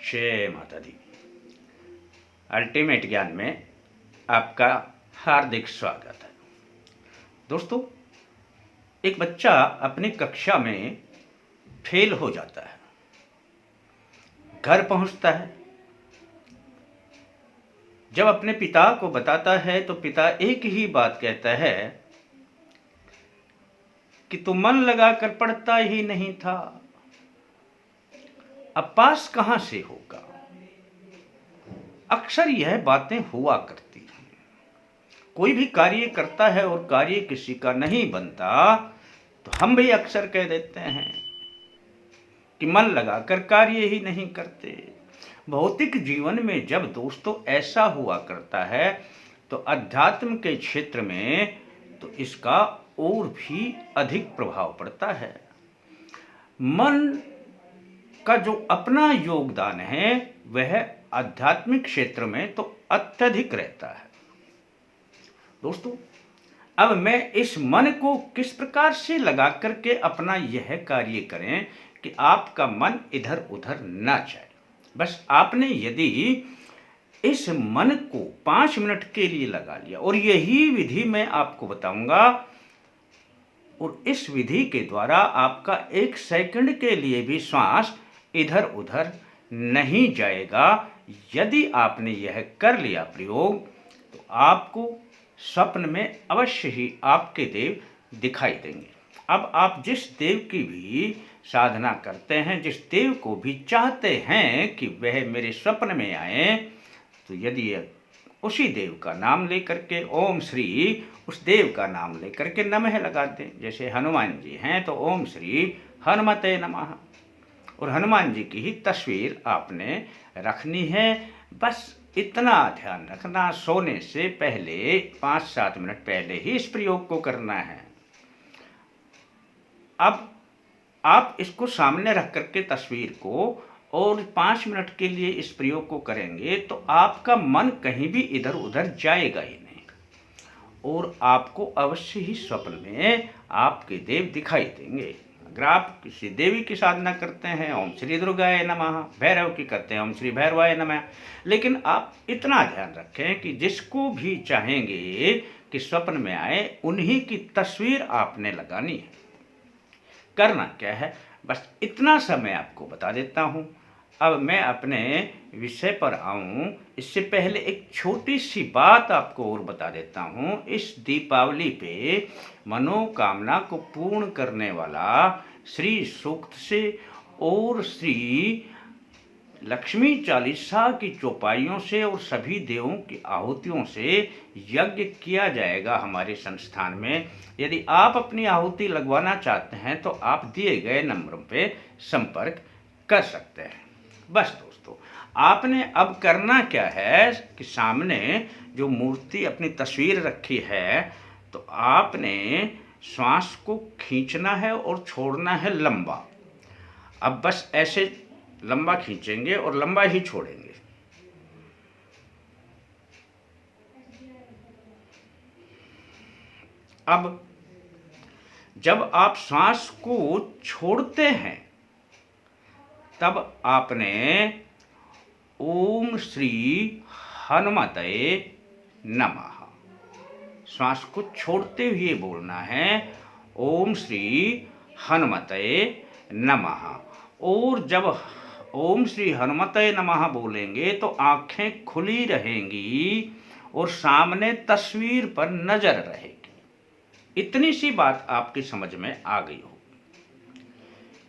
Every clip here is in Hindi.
जय माता दी। अल्टीमेट ज्ञान में आपका हार्दिक स्वागत है। दोस्तों, एक बच्चा अपनी कक्षा में फेल हो जाता है। घर पहुंचता है, जब अपने पिता को बताता है तो पिता एक ही बात कहता है कि तू मन लगाकर पढ़ता ही नहीं था, अब पास कहां से होगा। अक्सर यह बातें हुआ करती हैं। कोई भी कार्य करता है और कार्य किसी का नहीं बनता तो हम भी अक्सर कह देते हैं कि मन लगाकर कार्य ही नहीं करते। भौतिक जीवन में जब दोस्तों ऐसा हुआ करता है तो अध्यात्म के क्षेत्र में तो इसका और भी अधिक प्रभाव पड़ता है। मन का जो अपना योगदान है वह आध्यात्मिक क्षेत्र में तो अत्यधिक रहता है। दोस्तों, अब मैं इस मन को किस प्रकार से लगा करके अपना यह कार्य करें कि आपका मन इधर उधर ना जाए। बस आपने यदि इस मन को 5 मिनट के लिए लगा लिया, और यही विधि मैं आपको बताऊंगा, और इस विधि के द्वारा आपका 1 सेकंड के लिए भी श्वास इधर उधर नहीं जाएगा। यदि आपने यह कर लिया प्रयोग तो आपको स्वप्न में अवश्य ही आपके देव दिखाई देंगे। अब आप जिस देव की भी साधना करते हैं, जिस देव को भी चाहते हैं कि वह मेरे स्वप्न में आए, तो यदि उसी देव का नाम लेकर के ओम श्री, उस देव का नाम लेकर के नमः लगा दें। जैसे हनुमान जी हैं तो ओम श्री हनुमते नमः, और हनुमान जी की ही तस्वीर आपने रखनी है। बस इतना ध्यान रखना, सोने से पहले 5-7 मिनट पहले ही इस प्रयोग को करना है। अब आप इसको सामने रख करके तस्वीर को और 5 मिनट के लिए इस प्रयोग को करेंगे तो आपका मन कहीं भी इधर उधर जाएगा ही नहीं, और आपको अवश्य ही स्वप्न में आपके देव दिखाई देंगे। अगर आप किसी देवी की साधना करते हैं ओम श्री दुर्गाय नमः, भैरव की करते हैं ओम श्री भैरवाय नमः, लेकिन आप इतना ध्यान रखें कि जिसको भी चाहेंगे कि स्वप्न में आए उन्हीं की तस्वीर आपने लगानी है। करना क्या है, बस इतना समय आपको बता देता हूँ। अब मैं अपने विषय पर आऊँ इससे पहले एक छोटी सी बात आपको और बता देता हूँ। इस दीपावली पे मनोकामना को पूर्ण करने वाला श्री सूक्त से और श्री लक्ष्मी चालीसा की चौपाइयों से और सभी देवों की आहुतियों से यज्ञ किया जाएगा हमारे संस्थान में। यदि आप अपनी आहुति लगवाना चाहते हैं तो आप दिए गए नंबर पे संपर्क कर सकते हैं। बस दोस्तों, आपने अब करना क्या है कि सामने जो मूर्ति अपनी तस्वीर रखी है तो आपने श्वास को खींचना है और छोड़ना है लंबा। अब बस ऐसे लंबा खींचेंगे और लंबा ही छोड़ेंगे। अब जब आप श्वास को छोड़ते हैं तब आपने ओम श्री हनुमते नमः श्वास को छोड़ते हुए बोलना है, ओम श्री हनुमते नमः। और जब ओम श्री हनुमते नमः बोलेंगे तो आंखें खुली रहेंगी और सामने तस्वीर पर नजर रहेगी। इतनी सी बात आपकी समझ में आ गई हो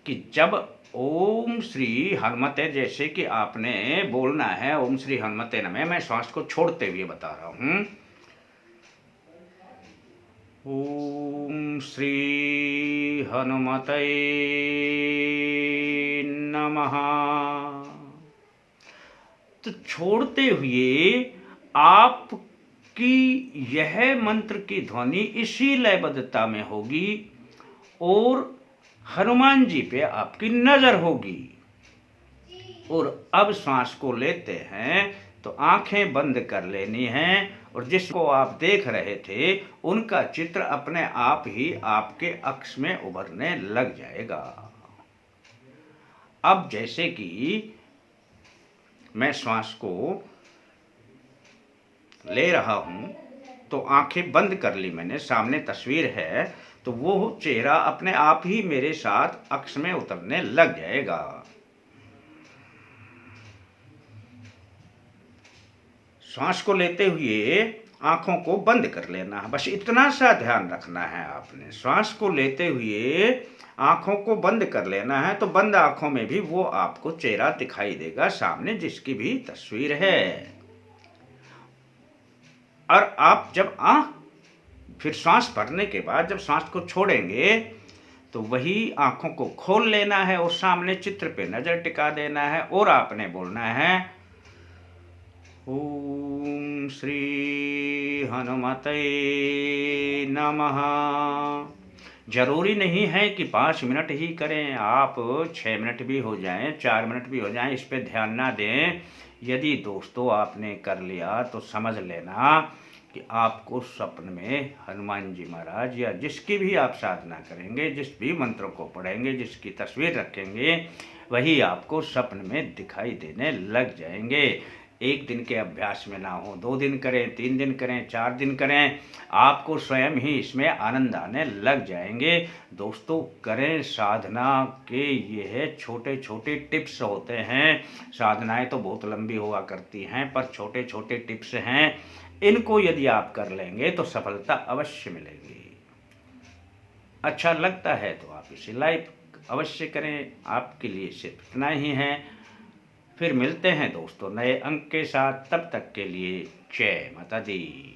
कि जब ओम श्री हनुमते, जैसे कि आपने बोलना है ओम श्री हनुमते नमः, मैं श्वास को छोड़ते हुए बता रहा हूं। ओम श्री हनुमते नमः। तो छोड़ते हुए आपकी यह मंत्र की ध्वनि इसी लयबद्धता में होगी और हनुमान जी पे आपकी नजर होगी। और अब श्वास को लेते हैं तो आंखें बंद कर लेनी हैं, और जिसको आप देख रहे थे उनका चित्र अपने आप ही आपके अक्ष में उभरने लग जाएगा। अब जैसे कि मैं श्वास को ले रहा हूँ तो आंखें बंद कर ली मैंने, सामने तस्वीर है, तो वो चेहरा अपने आप ही मेरे साथ अक्स में उतरने लग जाएगा। श्वास को लेते हुए आंखों को बंद कर लेना है, बस इतना सा ध्यान रखना है आपने। श्वास को लेते हुए आंखों को बंद कर लेना है, तो बंद आंखों में भी वो आपको चेहरा दिखाई देगा सामने जिसकी भी तस्वीर है। और आप जब फिर सांस भरने के बाद जब सांस को छोड़ेंगे तो वही आंखों को खोल लेना है और सामने चित्र पे नजर टिका देना है और आपने बोलना है ओम श्री हनुमते नमः। जरूरी नहीं है कि 5 मिनट ही करें, आप 6 मिनट भी हो जाएं, 4 मिनट भी हो जाएं, इस पे ध्यान ना दें। यदि दोस्तों आपने कर लिया तो समझ लेना कि आपको स्वप्न में हनुमान जी महाराज या जिसकी भी आप साधना करेंगे, जिस भी मंत्र को पढ़ेंगे, जिसकी तस्वीर रखेंगे, वही आपको स्वप्न में दिखाई देने लग जाएंगे। 1 दिन के अभ्यास में ना हो, 2 दिन करें, 3 दिन करें, 4 दिन करें, आपको स्वयं ही इसमें आनंद आने लग जाएंगे। दोस्तों करें साधना के, ये है छोटे छोटे टिप्स होते हैं। साधनाएं तो बहुत लंबी हुआ करती हैं, पर छोटे छोटे टिप्स हैं, इनको यदि आप कर लेंगे तो सफलता अवश्य मिलेगी। अच्छा लगता है तो आप इसे लाइक अवश्य करें, आपके लिए सिर्फ इतना ही है। फिर मिलते हैं दोस्तों नए अंक के साथ, तब तक के लिए जय माता दी।